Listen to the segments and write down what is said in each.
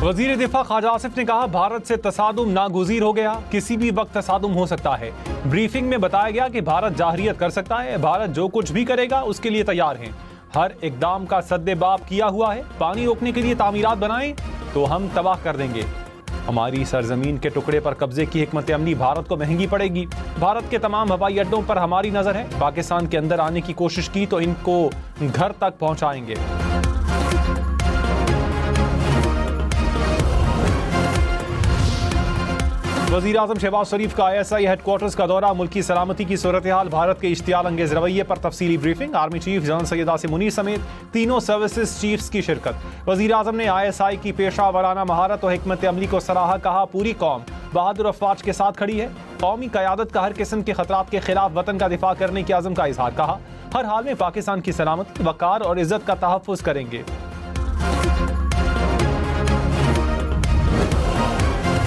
वजीर दिफा ख्वाजा आसिफ ने कहा, भारत से तसादुम नागुज़ीर हो गया, किसी भी वक्त तसादुम हो सकता है। ब्रीफिंग में बताया गया कि भारत जाहरियत कर सकता है, भारत जो कुछ भी करेगा उसके लिए तैयार है। हर इकदाम का सद्देबाब किया हुआ है। पानी रोकने के लिए तामीरात बनाएं तो हम तबाह कर देंगे। हमारी सरजमीन के टुकड़े पर कब्जे की हिकमत अमली भारत को महंगी पड़ेगी। भारत के तमाम हवाई अड्डों पर हमारी नजर है। पाकिस्तान के अंदर आने की कोशिश की तो इनको घर तक पहुंचाएंगे। वज़ीर आज़म शहबाज शरीफ का ISI हेडक्वार्टर्स का दौरा, मुल्की सलामती की सूरत हाल, भारत के इश्तियाल अंगेज रवैये पर तफसीली briefing. Army chief general Syed Asim Munir समेत तीनों सर्विसेज चीफ्स की शिरकत। वज़ीर आज़म ने ISI की पेशा वराना महारत और हिकमत अमली को सराहा। कहा, पूरी कौम बहादुर अफवाज के साथ खड़ी है। कौमी क़यादत का हर किस्म के खतरात के खिलाफ वतन का दिफा करने के अज़म का इजहार। कहा, हर हाल में पाकिस्तान की सलामती, वक़ार और इज्जत का तहफ़्फ़ुज़ करेंगे।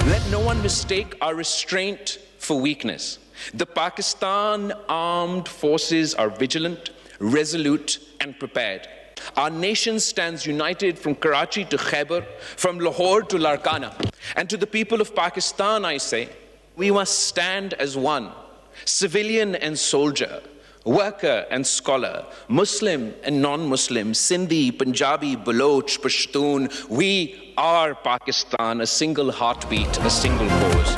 Let no one mistake our restraint for weakness. The Pakistan armed forces are vigilant, resolute and prepared. Our nation stands united from Karachi to Khyber, from Lahore to Larkana. And to the people of Pakistan I say, we must stand as one, civilian and soldier, worker and scholar, Muslim and non-Muslim, Sindhi, Punjabi, Baloch, Pashtun. We are Pakistan, a single heartbeat, a single cause.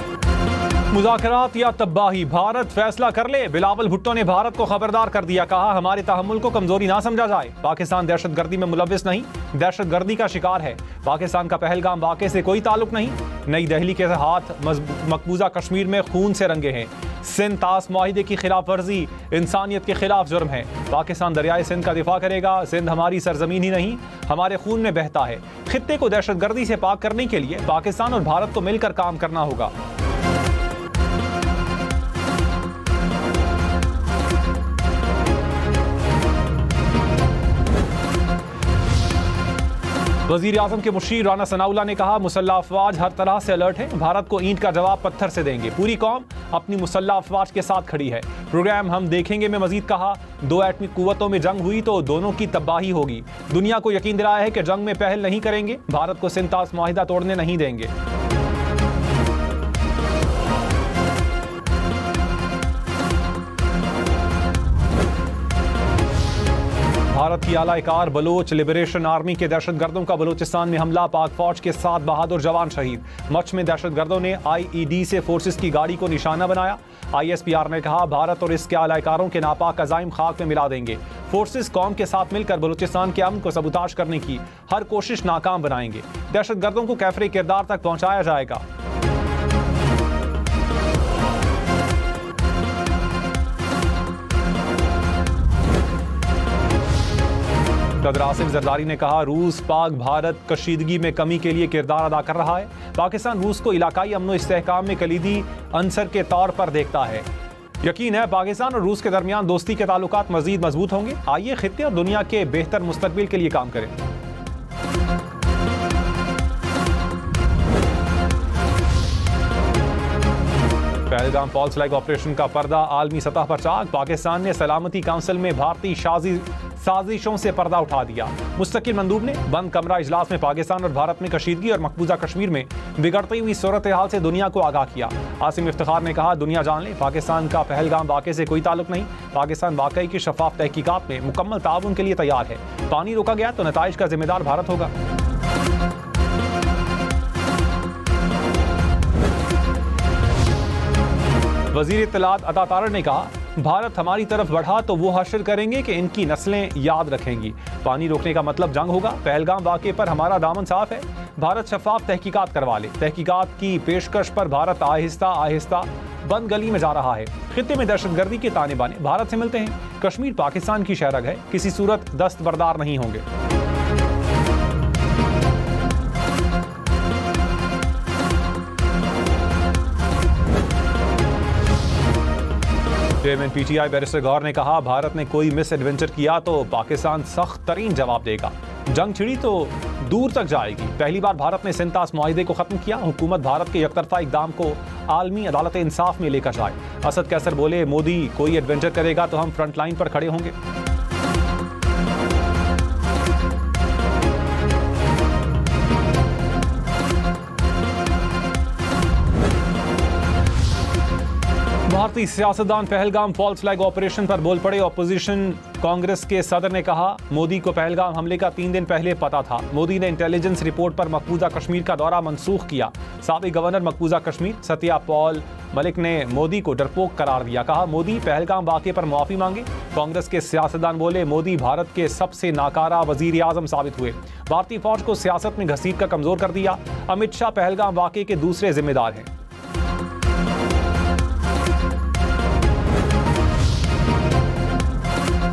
मुज़ाकरात या तबाही, भारत फैसला कर ले। बिलावल भुट्टो ने भारत को खबरदार कर दिया। कहा, हमारे तहम्मुल को कमजोरी ना समझा जाए। पाकिस्तान दहशतगर्दी में मुलव्विस नहीं, दहशतगर्दी का शिकार है। पाकिस्तान का पहलगाम वाक़े से कोई ताल्लुक नहीं। नई दिल्ली के हाथ मकबूजा कश्मीर में खून से रंगे हैं। सिंध तास मुआहिदे की खिलाफ वर्जी इंसानियत के खिलाफ जुर्म है। पाकिस्तान दरियाए सिंध का दिफा करेगा। सिंध हमारी सरजमीन ही नहीं, हमारे खून में बहता है। खित्ते को दहशतगर्दी से पाक करने के लिए पाकिस्तान और भारत को मिलकर काम करना होगा। वज़ीर आज़म के मुशीर राना सनाउल्लाह ने कहा, मुसल्लह अफवाज हर तरह से अलर्ट है। भारत को ईंट का जवाब पत्थर से देंगे। पूरी कौम अपनी मुसल्लह अफवाज के साथ खड़ी है। प्रोग्राम हम देखेंगे में मजीद कहा, दो एटमी कुव्वतों में जंग हुई तो दोनों की तबाही होगी। दुनिया को यकीन दिलाया है कि जंग में पहल नहीं करेंगे। भारत को सिंध तास मुआहिदा तोड़ने नहीं देंगे। भारत की आलाकार बलोच लिबरेशन आर्मी के दहशतगर्दों का बलोचिस्तान में हमला, पाक फौज के 7 बहादुर जवान शहीद। मच में दहशतगर्दों ने IED से फोर्सेस की गाड़ी को निशाना बनाया। ISPR ने कहा, भारत और इसके आलाकारों के नापाक अज़ाइम खाक में मिला देंगे। फोर्सेस कौम के साथ मिलकर बलोचिस्तान के अमन को सबूताज करने की हर कोशिश नाकाम बनाएंगे। दहशतगर्दों को कैफरे किरदार तक पहुंचाया जाएगा। सदर आसिफ जरदारी ने कहा, रूस पाक भारत कशीदगी में कमी के लिए किरदार अदा कर रहा है। पाकिस्तान रूस को इलाकाई अमन व इस्तेहकाम में कलीदी अंसर के तौर पर देखता है। यकीन है पाकिस्तान और रूस के दरमियान दोस्ती के ताल्लुकात मजीद मजबूत होंगे। आइए खित्ते और दुनिया के बेहतर मुस्तकबिल के लिए काम करें। पहलगाम फॉल्स लाइक ऑपरेशन का पर्दा आलमी सतह पर चाक। पाकिस्तान ने सलामती काउंसिल में भारतीय साजिशों से पर्दा उठा दिया। मुस्तकिल मंदूब ने बंद कमरा इजलास में पाकिस्तान और भारत में कशीदगी और मकबूजा कश्मीर में बिगड़ती हुई सूरत हाल से दुनिया को आगाह किया। आसिम इफ्तिखार ने कहा, दुनिया जान ले, पाकिस्तान का पहलगाम वाक़े से कोई ताल्लुक नहीं। पाकिस्तान वाकई की शफाफ तहकीकात में मुकम्मल ताउन के लिए तैयार है। पानी रोका गया तो नताइज का जिम्मेदार भारत होगा। वज़ीर इत्तलात अता तारड़ ने कहा, भारत हमारी तरफ बढ़ा तो वो हासिल करेंगे कि इनकी नस्लें याद रखेंगी। पानी रोकने का मतलब जंग होगा। पहलगाम वाक़े पर हमारा दामन साफ है। भारत शफाफ तहकीकात करवा ले। तहकीकात की पेशकश पर भारत आहिस्ता आहिस्ता बंद गली में जा रहा है। खित्ते में दहशतगर्दी के ताने बाने भारत से मिलते हैं। कश्मीर पाकिस्तान की शहरग है, किसी सूरत दस्तबरदार नहीं होंगे। चेयरमैन PTI बैरिस्टर गौर ने कहा, भारत ने कोई मिस एडवेंचर किया तो पाकिस्तान सख्त तरीन जवाब देगा। जंग छिड़ी तो दूर तक जाएगी। पहली बार भारत ने सिंध तास मुआहिदे को खत्म किया। हुकूमत भारत के एकतरफा इकदाम को आलमी अदालत इंसाफ में लेकर जाए। असद कैसर बोले, मोदी कोई एडवेंचर करेगा तो हम फ्रंट लाइन पर खड़े होंगे। भारतीय सियासतदान पहलगाम फॉल्स फ्लैग ऑपरेशन पर बोल पड़े। ऑपोजिशन कांग्रेस के सदर ने कहा, मोदी को पहलगाम हमले का 3 दिन पहले पता था। मोदी ने इंटेलिजेंस रिपोर्ट पर मकबूजा कश्मीर का दौरा मंसूख किया। साबिक गवर्नर मकबूजा कश्मीर सत्या पॉल मलिक ने मोदी को डरपोक करार दिया। कहा, मोदी पहलगाम वाक़े पर माफी मांगे। कांग्रेस के सियासतदान बोले, मोदी भारत के सबसे नाकारा वजीर आजम साबित हुए। भारतीय फौज को सियासत में घसीट कर कमजोर कर दिया। अमित शाह पहलगाम वाक़े के दूसरे जिम्मेदार हैं।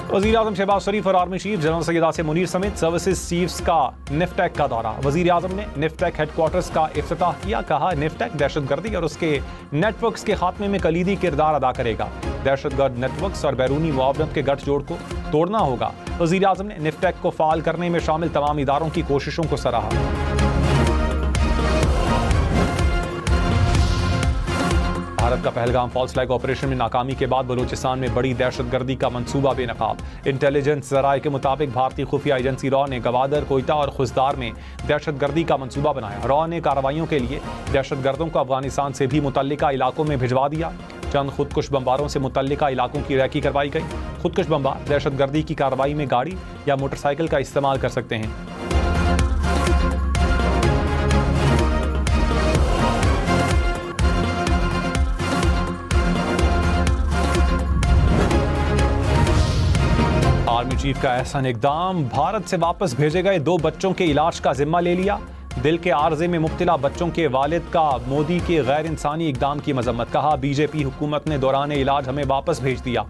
वज़ीर आज़म शहबाज शरीफ और army chief general Syed Asim Munir समेत सर्विसेज चीफ्स का निफ्टेक का दौरा। वज़ीर आज़म ने निफ्टेक हेडक्वार्टर्स का इफ्तिताह किया। कहा, निफ्टेक दहशतगर्दी और उसके नेटवर्क्स के खात्मे में कलीदी किरदार अदा करेगा। दहशतगर्द नेटवर्क्स और बैरूनी मुआवनत के गठजोड़ को तोड़ना होगा। वज़ीर आज़म ने निफ्टेक को फाल करने में शामिल तमाम इदारों की कोशिशों को सराहा। भारत का पहलगाम फॉल्स फ्लैग ऑपरेशन में नाकामी के बाद बलूचिस्तान में बड़ी दहशतगर्दी का मंसूबा बेनकाब। इंटेलिजेंस जराये के मुताबिक भारतीय खुफिया एजेंसी रॉ ने गवादर, कोयटा और खुजदार में दहशतगर्दी का मंसूबा बनाया। रॉ ने कार्रवाइयों के लिए दहशतगर्दों को अफगानिस्तान से भी मुतल्लिका इलाकों में भिजवा दिया। चंद खुदकुश बम्बारों से मुतल्लिका इलाकों की रैकी करवाई गई। खुदकुश बम्बार दहशतगर्दी की कार्रवाई में गाड़ी या मोटरसाइकिल का इस्तेमाल कर सकते हैं। आर्मी चीफ का एहसान इकदाम। भारत से वापस भेजे गए 2 बच्चों के इलाज का जिम्मा ले लिया। दिल के आर्जे में मुब्तला बच्चों के वालिद का मोदी के गैर इंसानी इकदाम की मजम्मत। कहा, बीजेपी हुकूमत ने दौरान इलाज हमें वापस भेज दिया।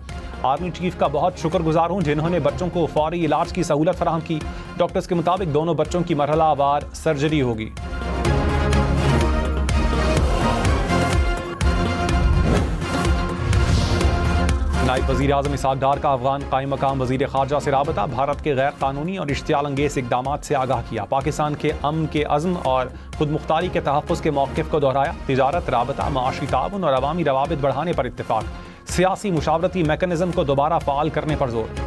आर्मी चीफ का बहुत शुक्रगुजार हूं जिन्होंने बच्चों को फौरी इलाज की सहूलत फराहम की। डॉक्टर्स के मुताबिक दोनों बच्चों की मरहलावार सर्जरी होगी। नायब वज़ीर आज़म इसहाक़ डार का अफगान कायम मकाम वज़ीर ख़ारजा से राबता। भारत के गैर कानूनी और इश्तियाल अंगेज़ इक़दामात से आगाह किया। पाकिस्तान के अमन के अज़्म और खुद मुख्तारी के तहफ़्फ़ुज़ के मौक़िफ़ को दोहराया। तिजारत, राबता, माशी ताउन और अवामी रवाबित बढ़ाने पर इत्तेफ़ाक़। सियासी मुशावरती मैकेनिज़्म को दोबारा फ़ाल करने पर जोर।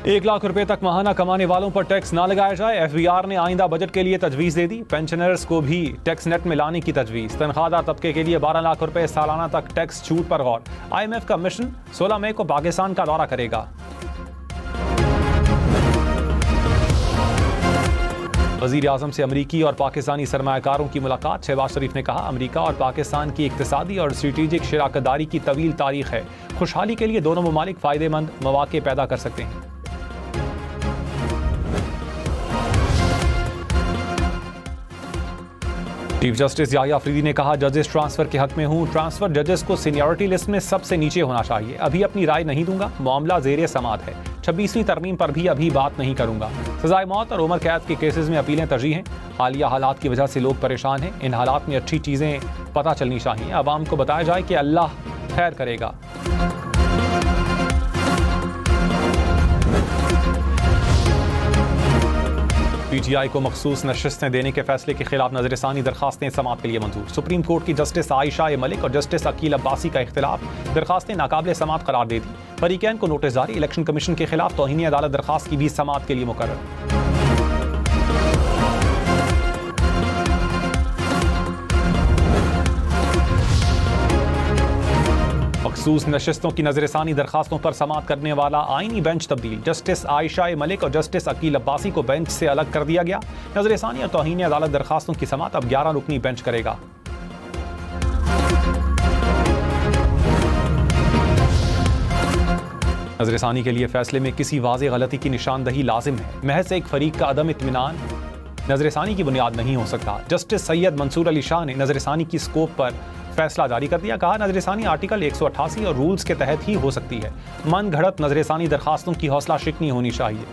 एक लाख रुपए तक माहाना कमाने वालों पर टैक्स ना लगाया जाए। एफबीआर ने आइंदा बजट के लिए तजवीज़ दे दी। पेंशनर्स को भी टैक्स नेट में लाने की तजवीज़। तनख्वाहदार तबके के लिए 12 लाख रुपए सालाना तक टैक्स छूट पर गौर। IMF का मिशन 16 मई को पाकिस्तान का दौरा करेगा। वज़ीर आज़म से अमरीकी और पाकिस्तानी सरमायाकारों की मुलाकात। शहबाज शरीफ ने कहा, अमरीका और पाकिस्तान की इक्तिसादी और स्ट्रेटेजिक शराकतदारी की तवील तारीख है। खुशहाली के लिए दोनों ममालिक फ़ायदेमंद मौक़े पैदा कर सकते हैं। चीफ जस्टिस याहिया अफरीदी ने कहा, जजेस ट्रांसफर के हक में हूं। ट्रांसफर जजेस को सीनियरिटी लिस्ट में सबसे नीचे होना चाहिए। अभी अपनी राय नहीं दूंगा। मामला ज़ेरे समाअत है। 26वीं तरमीम पर भी अभी बात नहीं करूंगा। सजाए मौत और उम्र कैद के केसेस में अपीलें तरजीह हैं। हालिया हालात की वजह से लोग परेशान हैं। इन हालात में अच्छी चीज़ें पता चलनी चाहिए। आवाम को बताया जाए कि अल्लाह खैर करेगा। PTI को मखसूस नशिस्तें देने के फैसले के खिलाफ नजरसानी दरखास्तें समाअत के लिए मंजूर। सुप्रीम कोर्ट की जस्टिस आयशा मलिक और जस्टिस अकील अब्बासी का इख्तिलाफ। दरखास्तें नाकाबिल समाअत करार दे दी। फरीकैन को नोटिस जारी। इलेक्शन कमीशन के खिलाफ तौहीन अदालत दरखास्त की भी समाअत के लिए मुकर्रर। मखसूस नशिस्तों की नजरसानी दरखास्तों पर समाअत करने वाला आईनी बेंच तब्दील। जस्टिस आयशा मलिक और जस्टिस अकील अब्बासी को बेंच से अलग कर दिया गया। नजरसानी और तौहीन अदालत दरखास्तों की समाअत अब 11 रुकनी बेंच करेगा। नजरसानी के लिए फैसले में किसी वाज़ेह गलती की निशानदही लाजिम है। महज एक फरीक का अदम इत्मीनान नजरसानी की बुनियाद नहीं हो सकता। जस्टिस सैयद मंसूर अली शाह ने नजरसानी की स्कोप पर फैसला जारी कर दिया। कहा, नजरसानी आर्टिकल 188 और रूल्स के तहत ही हो सकती है। मन घड़त नजरसानी दरखास्तों की हौसला शिकनी होनी चाहिए।